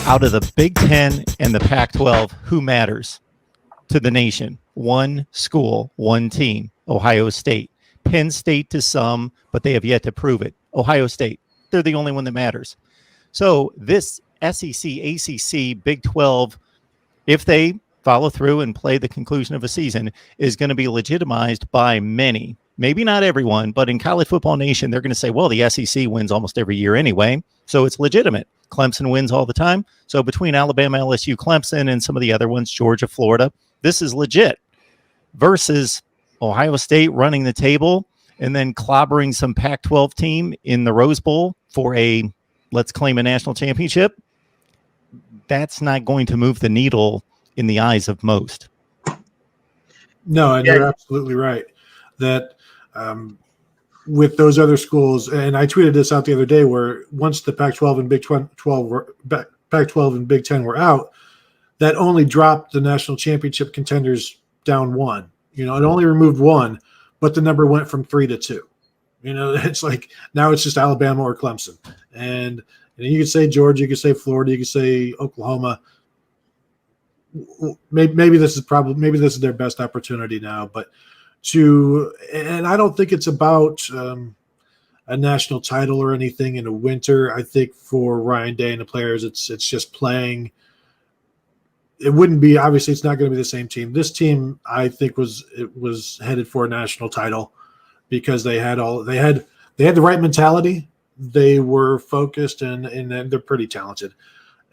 Out of the Big Ten and the Pac-12, who matters to the nation? One school, one team, Ohio State. Penn State to some, but they have yet to prove it. Ohio State, they're the only one that matters. So this SEC, ACC, Big 12, if they follow through and play the conclusion of a season, is going to be legitimized by many. Maybe not everyone, but in College Football Nation, they're going to say, well, the SEC wins almost every year anyway, so it's legitimate. Clemson wins all the time. So between Alabama, LSU, Clemson, and some of the other ones, Georgia, Florida, this is legit. Versus Ohio State running the table and then clobbering some Pac-12 team in the Rose Bowl for a, let's claim a national championship. That's not going to move the needle in the eyes of most. No, and you're absolutely right that with those other schools, and I tweeted this out the other day, where once the Pac-12 and Pac-12 and Big Ten were out, that only dropped the national championship contenders down one. It only removed one, but the number went from 3 to 2. It's like now it's just Alabama or Clemson, and you could say Georgia, you could say Florida, you could say Oklahoma. Maybe this is their best opportunity now, but and I don't think it's about a national title or anything in the winter. I think for Ryan Day and the players, it's just playing. It wouldn't be, obviously it's not going to be the same team. This team, I think, was headed for a national title because they had the right mentality. They were focused and they're pretty talented.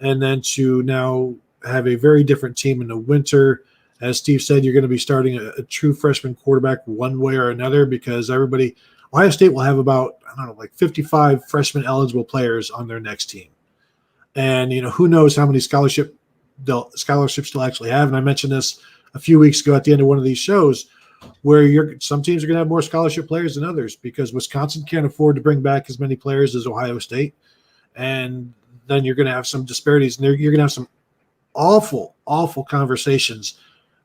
And then to now have a very different team in the winter, as Steve said, you're going to be starting a true freshman quarterback one way or another because Ohio State will have about, 55 freshman eligible players on their next team. And, who knows how many scholarships they'll actually have. And I mentioned this a few weeks ago at the end of one of these shows where some teams are going to have more scholarship players than others because Wisconsin can't afford to bring back as many players as Ohio State. And then you're going to have some disparities, and you're going to have some awful, awful conversations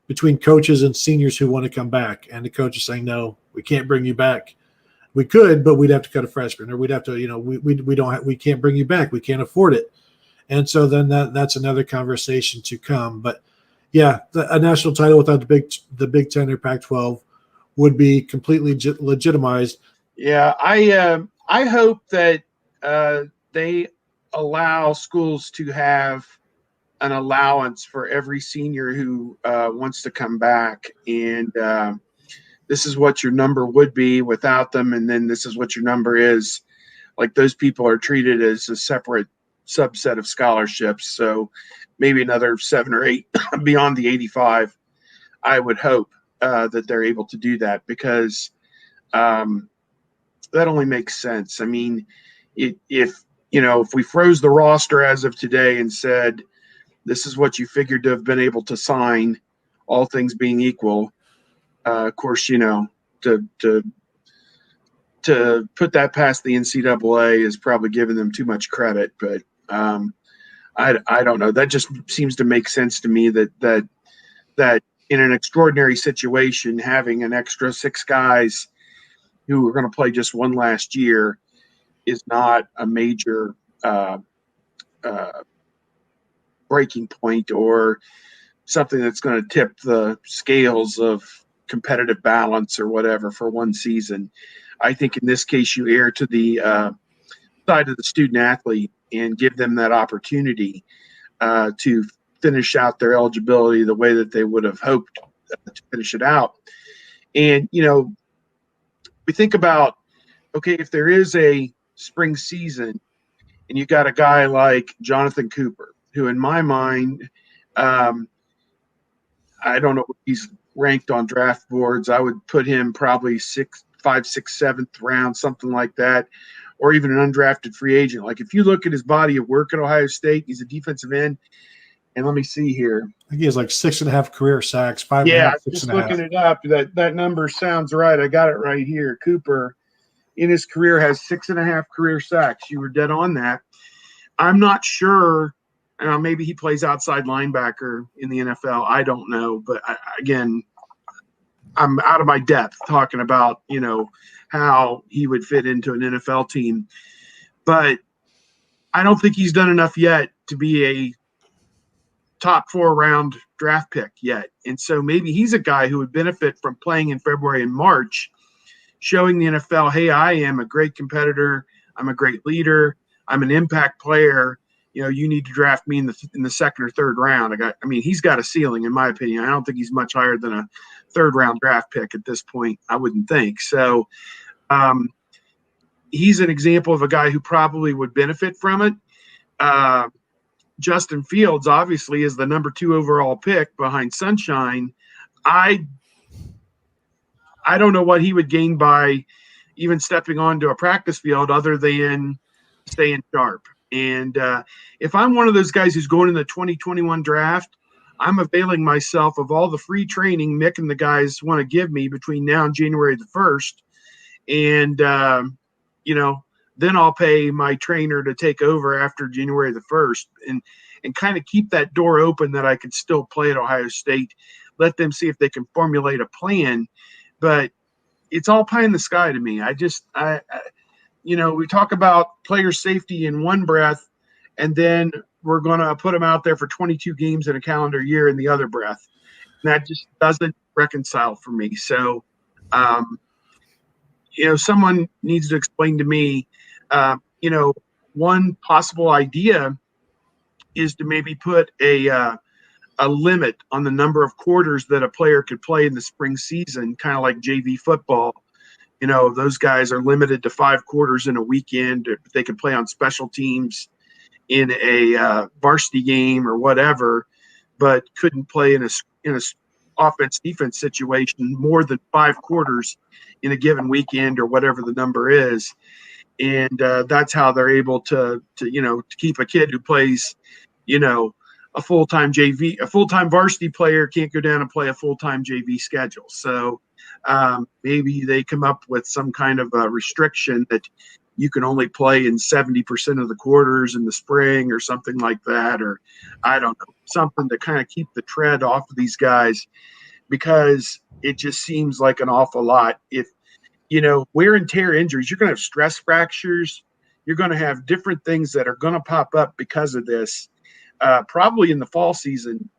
between coaches and seniors who want to come back. And the coach is saying, no, we can't bring you back. We could, but we'd have to cut a freshman, or we'd have to, we can't bring you back. We can't afford it. And so then that's another conversation to come. But yeah, a national title without the Big Ten or Pac-12 would be completely legitimized. Yeah, I hope that they allow schools to have an allowance for every senior who wants to come back, and this is what your number would be without them, and then this is what your number is. Like, those people are treated as a separate subset of scholarships, so maybe another 7 or 8 beyond the 85. I would hope that they're able to do that because that only makes sense. I mean, if we froze the roster as of today and said this is what you figured to have been able to sign, all things being equal, of course, to put that past the NCAA is probably giving them too much credit, but I don't know. That just seems to make sense to me that in an extraordinary situation, having an extra 6 guys who are going to play just one last year is not a major breaking point or something that's going to tip the scales of competitive balance or whatever for one season. I think in this case, you err to the side of the student athlete and give them that opportunity to finish out their eligibility the way that they would have hoped to finish it out. And, we think about, okay, if there is a spring season and you got a guy like Jonathan Cooper, who in my mind, I don't know what he's ranked on draft boards. I would put him probably 5th, 6th, 7th round, something like that, or even an undrafted free agent. Like, if you look at his body of work at Ohio State, he's a defensive end. And let me see here. I think he has like 6.5 career sacks, 5.5, yeah, 6.5. Just looking it up, that number sounds right. I got it right here. Cooper, in his career, has 6.5 career sacks. You were dead on that. I'm not sure. Maybe he plays outside linebacker in the NFL. I don't know. But, again, I'm out of my depth talking about, how he would fit into an NFL team. But I don't think he's done enough yet to be a top 4-round draft pick yet. And so maybe he's a guy who would benefit from playing in February and March, showing the NFL, hey, I am a great competitor. I'm a great leader. I'm an impact player. You need to draft me in the second or third round. He's got a ceiling, in my opinion. I don't think he's much higher than a third-round draft pick at this point, I wouldn't think. So he's an example of a guy who probably would benefit from it. Justin Fields, obviously, is the number 2 overall pick behind Sunshine. I don't know what he would gain by even stepping onto a practice field other than staying sharp. And if I'm one of those guys who's going in the 2021 draft, I'm availing myself of all the free training Mick and the guys want to give me between now and January the 1st. And, then I'll pay my trainer to take over after January the 1st and kind of keep that door open that I could still play at Ohio State. Let them see if they can formulate a plan. But it's all pie in the sky to me. We talk about player safety in one breath, and then we're going to put them out there for 22 games in a calendar year in the other breath. And that just doesn't reconcile for me. So, someone needs to explain to me, one possible idea is to maybe put a limit on the number of quarters that a player could play in the spring season, kind of like JV football. Those guys are limited to 5 quarters in a weekend. They can play on special teams in a varsity game or whatever, but couldn't play in a offense-defense situation more than 5 quarters in a given weekend or whatever the number is. And that's how they're able to keep a kid who plays, a full-time varsity player can't go down and play a full-time JV schedule. So maybe they come up with some kind of a restriction that you can only play in 70% of the quarters in the spring or something like that, or I don't know, something to kind of keep the tread off of these guys, because it just seems like an awful lot. If, wear and tear injuries, you're going to have stress fractures. You're going to have different things that are going to pop up because of this, probably in the fall season,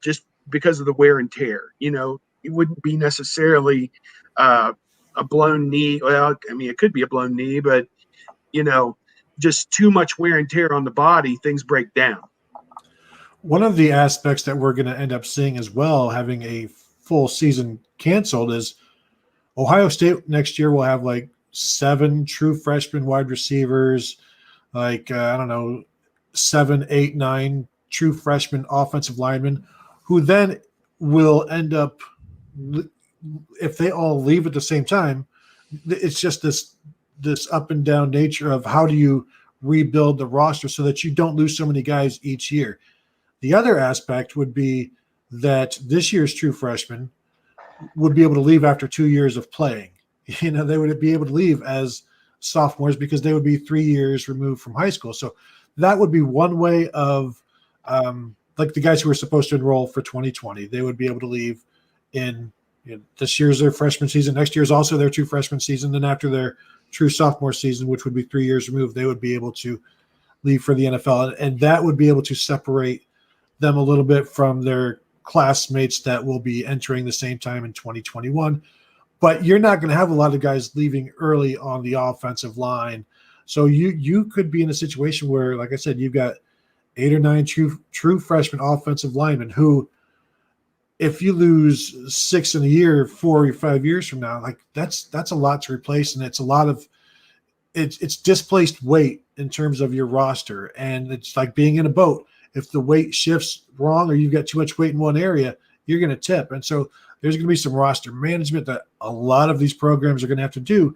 just because of the wear and tear. It wouldn't be necessarily a blown knee. Well, it could be a blown knee, but, just too much wear and tear on the body, things break down. One of the aspects that we're going to end up seeing as well, having a full season canceled, is Ohio State next year will have 7 true freshman wide receivers, 7, 8, 9 true freshman offensive linemen, who then will end up, if they all leave at the same time, it's just this up and down nature of how do you rebuild the roster so that you don't lose so many guys each year. The other aspect would be that this year's true freshmen would be able to leave after 2 years of playing. They would be able to leave as sophomores because they would be 3 years removed from high school. So that would be one way of, the guys who were supposed to enroll for 2020, they would be able to leave in this year's their freshman season. Next year's also their true freshman season. Then after their true sophomore season, which would be 3 years removed, they would be able to leave for the NFL. And that would be able to separate them a little bit from their classmates that will be entering the same time in 2021. But you're not going to have a lot of guys leaving early on the offensive line. So you could be in a situation where, like I said, you've got 8 or 9 true freshman offensive linemen who, if you lose 6 in a year, 4 or 5 years from now, that's a lot to replace. And it's a lot of it's displaced weight in terms of your roster. And it's like being in a boat. If the weight shifts wrong or you've got too much weight in one area, you're going to tip. And so there's going to be some roster management that a lot of these programs are going to have to do,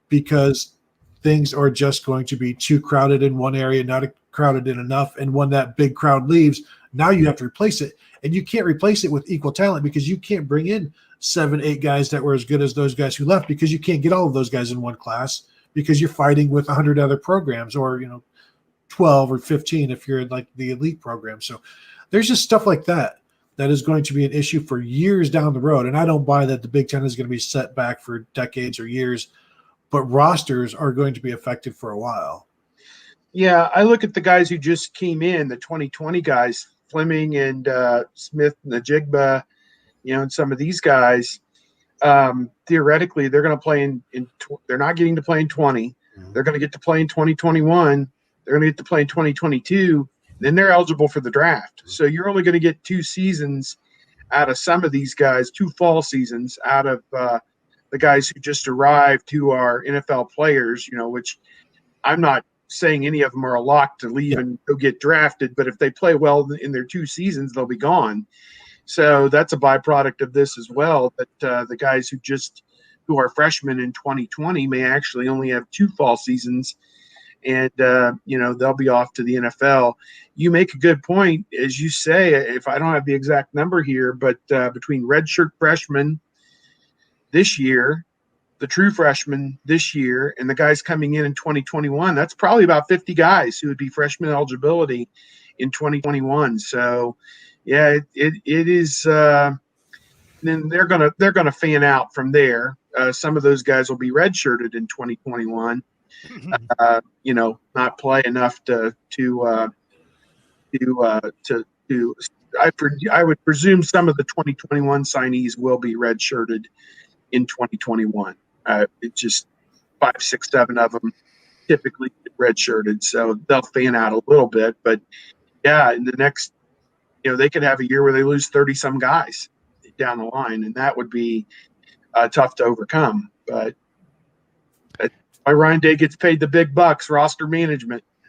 because things are just going to be too crowded in one area, not crowded in enough. And when that big crowd leaves, now you have to replace it. And you can't replace it with equal talent, because you can't bring in 7, 8 guys that were as good as those guys who left, because you can't get all of those guys in one class, because you're fighting with 100 other programs, or 12 or 15 if you're like the elite program. So there's just stuff like that is going to be an issue for years down the road. And I don't buy that the Big Ten is going to be set back for decades or years, but rosters are going to be affected for a while. Yeah, I look at the guys who just came in, the 2020 guys. Fleming and Smith and Najigba, and some of these guys, theoretically, they're going to play they're not getting to play in 20. They're going to get to play in 2021. They're going to get to play in 2022. Then they're eligible for the draft. So you're only going to get 2 seasons out of some of these guys, 2 fall seasons out of the guys who just arrived, who are NFL players, which I'm not saying any of them are a lock to leave and go get drafted, but if they play well in their 2 seasons, they'll be gone. So that's a byproduct of this as well, that the guys who are freshmen in 2020 may actually only have 2 fall seasons, and they'll be off to the NFL. You make a good point, as you say, if I don't have the exact number here, but between redshirt freshmen this year, the true freshmen this year, and the guys coming in 2021, that's probably about 50 guys who would be freshman eligibility in 2021. So yeah, it is. Then they're gonna fan out from there. Some of those guys will be redshirted in 2021. Not play enough to. I would presume some of the 2021 signees will be redshirted in 2021. It's just 5, 6, 7 of them typically get redshirted, so they'll fan out a little bit. But yeah, in the next, they could have a year where they lose 30 some guys down the line, and that would be tough to overcome. But that's why Ryan Day gets paid the big bucks, roster management.